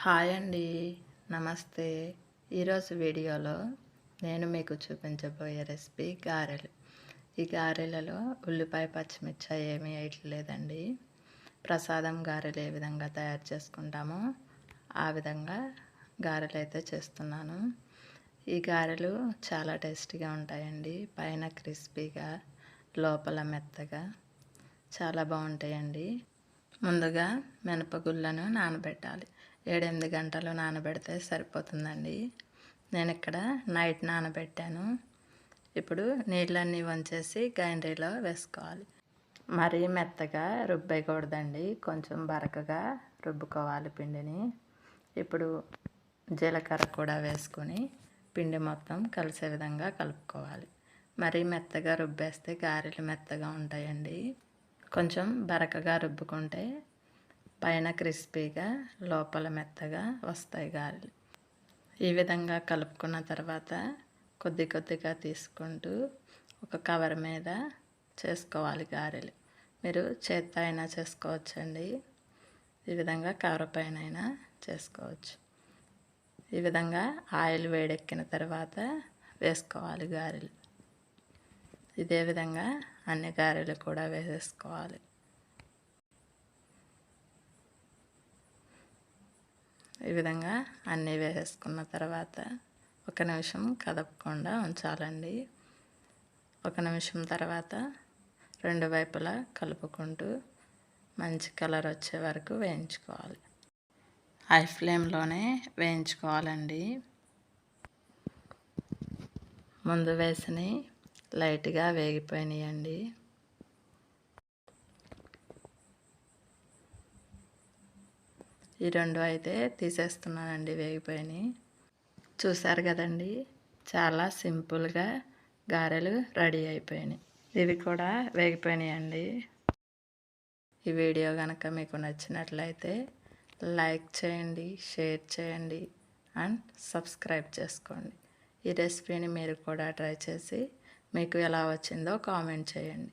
Hi అండి, నమస్తే. ఈరోజు వీడియోలో నేను మీకు చూపించబోయే రెసిపీ గారెలు. ఈ గారెలలో ఉల్లిపాయ పచ్చిమిర్చి ఏమీ వేయట్లేదండి. ప్రసాదం గారెలు ఏ విధంగా తయారు చేసుకుంటామో ఆ విధంగా గారెలు అయితే చేస్తున్నాను. ఈ గారెలు చాలా టేస్టీగా ఉంటాయండి. పైన క్రిస్పీగా, లోపల మెత్తగా చాలా బాగుంటాయండి. ముందుగా మినపగుళ్ళను నానబెట్టాలి. 7-8 గంటలు నానబెడితే సరిపోతుందండి. నేను ఇక్కడ నైట్ నానబెట్టాను. ఇప్పుడు నీళ్ళన్నీ వంచేసి గ్రైండర్లో వేసుకోవాలి. మరీ మెత్తగా రుబ్బేయకూడదండి, కొంచెం బరకగా రుబ్బుకోవాలి పిండిని. ఇప్పుడు జీలకర్ర కూడా వేసుకొని పిండి మొత్తం కలిసే విధంగా కలుపుకోవాలి. మరీ మెత్తగా రుబ్బేస్తే గారెలు మెత్తగా ఉంటాయండి. కొంచెం బరకగా రుబ్బుకుంటే పైన క్రిస్పీగా, లోపల మెత్తగా వస్తాయి గారెలు. ఈ విధంగా కలుపుకున్న తర్వాత కొద్ది కొద్దిగా తీసుకుంటూ ఒక కవర్ మీద చేసుకోవాలి గారెలు. మీరు చేత్తో అయినా చేసుకోవచ్చండి, ఈ విధంగా కవర్ పైన అయినా చేసుకోవచ్చు. ఈ విధంగా ఆయిల్ వేడెక్కిన తర్వాత వేసుకోవాలి గారెలు. ఇదే విధంగా అన్ని గారెలు కూడా వేసేసుకోవాలి. ఈ విధంగా అన్నీ వేసేసుకున్న తర్వాత 1 నిమిషం కదపకుండా ఉంచాలండి. 1 నిమిషం తర్వాత 2 వైపులా కలుపుకుంటూ మంచి కలర్ వచ్చే వరకు వేయించుకోవాలి. హై ఫ్లేమ్లోనే వేయించుకోవాలండి. ముందు వేసినవి లైట్గా వేగిపోయినాయండి. ఈ 2 అయితే తీసేస్తున్నానండి, వేగిపోయినాయి. చూసారు కదండి, చాలా సింపుల్గా గారెలు రెడీ అయిపోయినాయి. ఇవి కూడా వేగిపోయినాయండి. ఈ వీడియో కనుక మీకు నచ్చినట్లయితే లైక్ చేయండి, షేర్ చేయండి అండ్ సబ్స్క్రైబ్ చేసుకోండి. ఈ రెసిపీని మీరు కూడా ట్రై చేసి మీకు ఎలా వచ్చిందో కామెంట్ చేయండి.